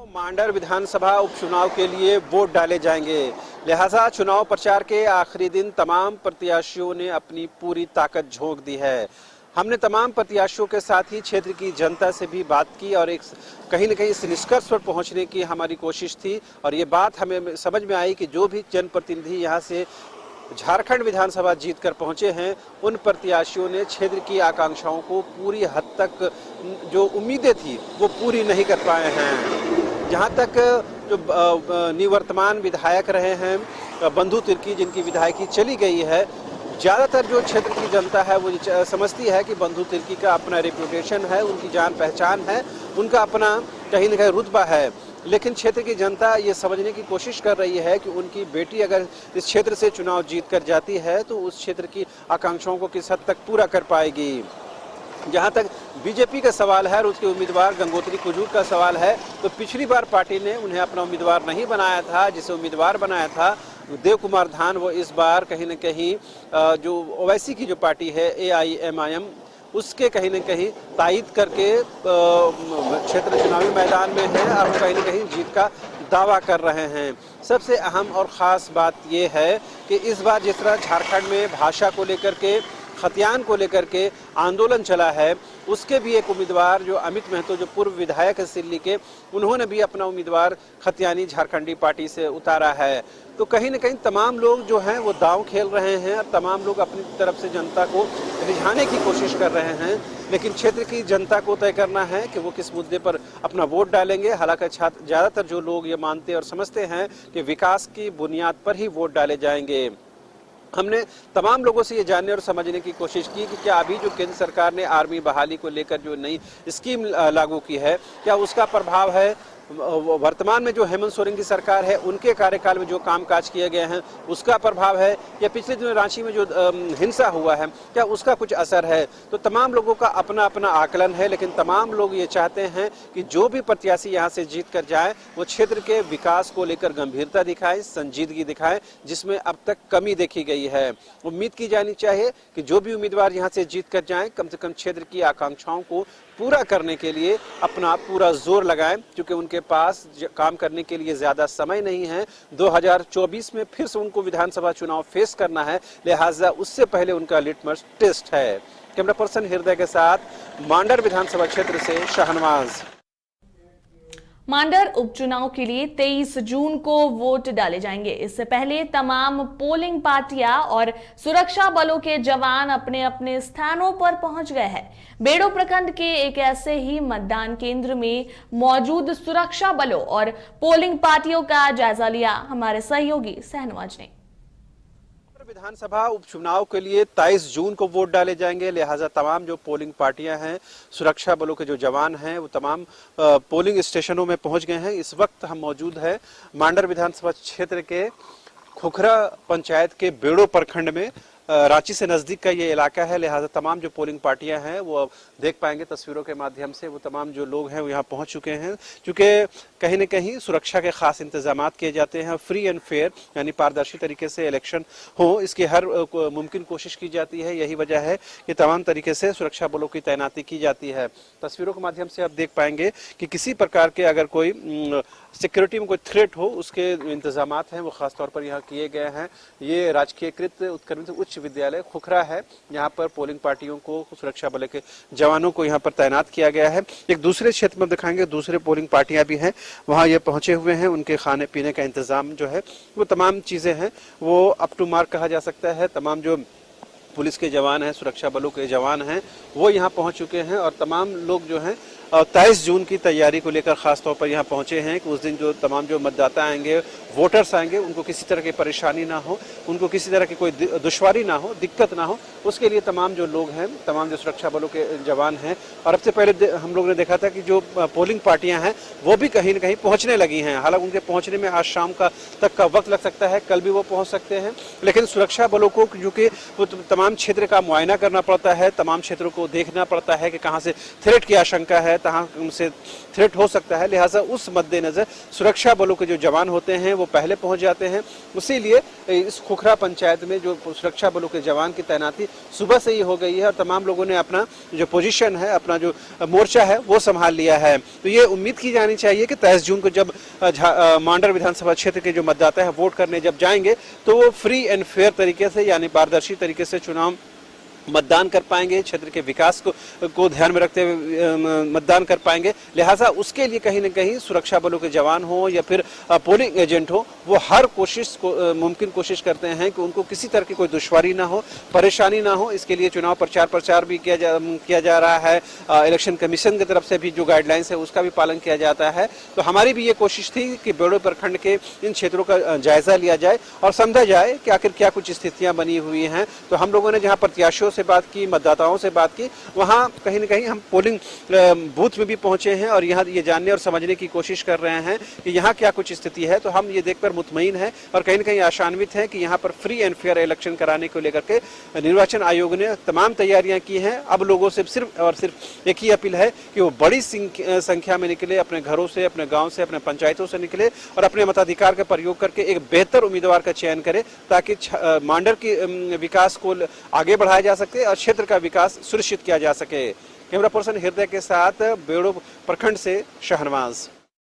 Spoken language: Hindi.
मांडर विधानसभा उपचुनाव के लिए वोट डाले जाएंगे। लिहाजा चुनाव प्रचार के आखिरी दिन तमाम प्रत्याशियों ने अपनी पूरी ताकत झोंक दी है। हमने तमाम प्रत्याशियों के साथ ही क्षेत्र की जनता से भी बात की और एक कहीं न कहीं इस निष्कर्ष पर पहुंचने की हमारी कोशिश थी और ये बात हमें समझ में आई कि जो भी जनप्रतिनिधि यहाँ से झारखंड विधानसभा जीतकर पहुंचे हैं, उन प्रत्याशियों ने क्षेत्र की आकांक्षाओं को पूरी हद तक जो उम्मीदें थी वो पूरी नहीं कर पाए हैं। जहां तक जो निवर्तमान विधायक रहे हैं बंधु तिर्की, जिनकी विधायकी चली गई है, ज़्यादातर जो क्षेत्र की जनता है वो समझती है कि बंधु तिर्की का अपना रेपुटेशन है, उनकी जान पहचान है, उनका अपना कहीं न कहीं रुतबा है। लेकिन क्षेत्र की जनता ये समझने की कोशिश कर रही है कि उनकी बेटी अगर इस क्षेत्र से चुनाव जीत कर जाती है तो उस क्षेत्र की आकांक्षाओं को किस हद तक पूरा कर पाएगी। जहां तक बीजेपी का सवाल है और उसके उम्मीदवार गंगोत्री कुजूर का सवाल है, तो पिछली बार पार्टी ने उन्हें अपना उम्मीदवार नहीं बनाया था। जिसे उम्मीदवार बनाया था देव कुमार धान, वो इस बार कहीं न कहीं जो ओवैसी की जो पार्टी है AIMIM, उसके कहीं न कहीं तायद करके क्षेत्र चुनावी मैदान में है और वो कहीं न कहीं जीत का दावा कर रहे हैं। सबसे अहम और ख़ास बात ये है कि इस बार जिस तरह झारखंड में भाषा को लेकर के, खतियान को लेकर के आंदोलन चला है, उसके भी एक उम्मीदवार जो अमित महतो, जो पूर्व विधायक है सिल्ली के, उन्होंने भी अपना उम्मीदवार खतियानी झारखंडी पार्टी से उतारा है। तो कहीं न कहीं तमाम लोग जो हैं वो दांव खेल रहे हैं और तमाम लोग अपनी तरफ से जनता को रिझाने की कोशिश कर रहे हैं। लेकिन क्षेत्र की जनता को तय करना है कि वो किस मुद्दे पर अपना वोट डालेंगे। हालांकि ज़्यादातर जो लोग ये मानते और समझते हैं कि विकास की बुनियाद पर ही वोट डाले जाएंगे। हमने तमाम लोगों से ये जानने और समझने की कोशिश की कि क्या अभी जो केंद्र सरकार ने आर्मी बहाली को लेकर जो नई स्कीम लागू की है, क्या उसका प्रभाव है वर्तमान में जो हेमंत सोरेन की सरकार है उनके कार्यकाल में जो कामकाज किए गए हैं उसका प्रभाव है, या पिछले दिनों रांची में जो हिंसा हुआ है क्या उसका कुछ असर है। तो तमाम लोगों का अपना अपना आकलन है, लेकिन तमाम लोग ये चाहते हैं कि जो भी प्रत्याशी यहाँ से जीत कर जाए वो क्षेत्र के विकास को लेकर गंभीरता दिखाए, संजीदगी दिखाए, जिसमें अब तक कमी देखी गई है। उम्मीद की जानी चाहिए कि जो भी उम्मीदवार यहाँ से जीत कर जाएं, कम से कम क्षेत्र की आकांक्षाओं को पूरा करने के लिए अपना पूरा जोर लगाएं, क्योंकि उनके पास काम करने के लिए ज्यादा समय नहीं है। 2024 में फिर से उनको विधानसभा चुनाव फेस करना है, लिहाजा उससे पहले उनका लिटमस टेस्ट है। कैमरा पर्सन हृदय के साथ मांडर विधानसभा क्षेत्र से शाहनवाज। मांडर उपचुनाव के लिए 23 जून को वोट डाले जाएंगे। इससे पहले तमाम पोलिंग पार्टियां और सुरक्षा बलों के जवान अपने अपने स्थानों पर पहुंच गए हैं। बेड़ो प्रखंड के एक ऐसे ही मतदान केंद्र में मौजूद सुरक्षा बलों और पोलिंग पार्टियों का जायजा लिया हमारे सहयोगी सहनवाज ने। विधानसभा उपचुनाव के लिए 23 जून को वोट डाले जाएंगे, लिहाजा तमाम जो पोलिंग पार्टियां हैं, सुरक्षा बलों के जो जवान हैं, वो तमाम पोलिंग स्टेशनों में पहुंच गए हैं। इस वक्त हम मौजूद हैं मांडर विधानसभा क्षेत्र के खुखरा पंचायत के बेड़ो प्रखंड में। रांची से नजदीक का ये इलाका है, लिहाजा तमाम जो पोलिंग पार्टियां हैं वो देख पाएंगे तस्वीरों के माध्यम से। वो तमाम जो लोग हैं वो यहाँ पहुंच चुके हैं, क्योंकि कहीं न कहीं सुरक्षा के खास इंतजाम किए जाते हैं। फ्री एंड फेयर यानी पारदर्शी तरीके से इलेक्शन हो, इसकी हर मुमकिन कोशिश की जाती है। यही वजह है कि तमाम तरीके से सुरक्षा बलों की तैनाती की जाती है। तस्वीरों के माध्यम से आप देख पाएंगे कि किसी प्रकार के अगर कोई सिक्योरिटी में कोई थ्रेट हो, उसके इंतजाम हैं वो खासतौर पर यहाँ किए गए हैं। ये राजकीयकृत उत्क्रमित उच्च विद्यालय खुखरा है, यहाँ पर पोलिंग पार्टियों को, सुरक्षा बल के जवानों को यहाँ पर तैनात किया गया है। एक दूसरे क्षेत्र में दिखाएंगे, दूसरे पोलिंग पार्टियां भी हैं, वहाँ ये पहुंचे हुए हैं। उनके खाने पीने का इंतजाम जो है वो तमाम चीजें हैं वो अप टू मार्क कहा जा सकता है। तमाम जो पुलिस के जवान हैं, सुरक्षा बलों के जवान हैं, वो यहाँ पहुंच चुके हैं और तमाम लोग जो हैं 23 जून की तैयारी को लेकर खास तौर पर यहाँ पहुंचे हैं कि उस दिन जो तमाम जो मतदाता आएंगे, वोटर्स आएंगे, उनको किसी तरह की परेशानी ना हो, उनको किसी तरह की कोई दुश्वारी ना हो, दिक्कत ना हो, उसके लिए तमाम जो लोग हैं, तमाम जो सुरक्षा बलों के जवान हैं। और अब से पहले हम लोग ने देखा था कि जो पोलिंग पार्टियां हैं वो भी कहीं न कहीं पहुंचने लगी हैं। हालांकि उनके पहुंचने में आज शाम तक का वक्त लग सकता है, कल भी वो पहुंच सकते हैं, लेकिन सुरक्षा बलों को क्योंकि तमाम क्षेत्र का मुआयना करना पड़ता है, तमाम क्षेत्रों को देखना पड़ता है कि कहाँ से थ्रेट की आशंका है, है, तहां से थ्रेट हो सकता है। लिहाजा उस मद्देनजर सुरक्षा बलों के जो जवान होते हैं वो पहले पहुंच जाते हैं। इसीलिए इस खुखरा पंचायत में जो सुरक्षा बलों के जवान की तैनाती सुबह से ही हो गई है और तमाम लोगों ने अपना जो पोजीशन है, अपना जो मोर्चा है वो संभाल लिया है। तो ये उम्मीद की जानी चाहिए कि 23 जून को जब मांडर विधानसभा क्षेत्र के जो मतदाता है वोट करने जब जाएंगे तो वो फ्री एंड फेयर तरीके से, यानी पारदर्शी तरीके से चुनाव मतदान कर पाएंगे, क्षेत्र के विकास को ध्यान में रखते हुए मतदान कर पाएंगे। लिहाजा उसके लिए कहीं न कहीं सुरक्षा बलों के जवान हो या फिर पोलिंग एजेंट हो, वो हर मुमकिन कोशिश करते हैं कि उनको किसी तरह की कोई दुश्वारी ना हो, परेशानी ना हो। इसके लिए चुनाव प्रचार भी किया जा रहा है। इलेक्शन कमीशन की तरफ से भी जो गाइडलाइंस है उसका भी पालन किया जाता है। तो हमारी भी ये कोशिश थी कि बेड़ो प्रखंड के इन क्षेत्रों का जायजा लिया जाए और समझा जाए कि आखिर क्या कुछ स्थितियां बनी हुई हैं। तो हम लोगों ने जहां प्रत्याशियों से बात की, मतदाताओं से बात की, वहां कहीं न कहीं हम पोलिंग बूथ में भी पहुंचे हैं और यहां ये जानने और समझने की कोशिश कर रहे हैं कि यहां क्या कुछ स्थिति है। तो हम ये देखकर मुतमईन हैं और कहीं न कहीं आशान्वित हैं कि यहां पर फ्री एंड फेयर इलेक्शन कराने को लेकर के निर्वाचन आयोग ने तमाम तैयारियां की हैं। अब लोगों से सिर्फ और सिर्फ एक ही अपील है कि वो बड़ी संख्या में निकले, अपने घरों से, अपने गाँव से, अपने पंचायतों से निकले और अपने मताधिकार का प्रयोग करके एक बेहतर उम्मीदवार का चयन करे ताकि मांडर के विकास को आगे बढ़ाया जा सके और क्षेत्र का विकास सुनिश्चित किया जा सके। कैमरा पर्सन हृदय के साथ बेड़ो प्रखंड से शहनवाज।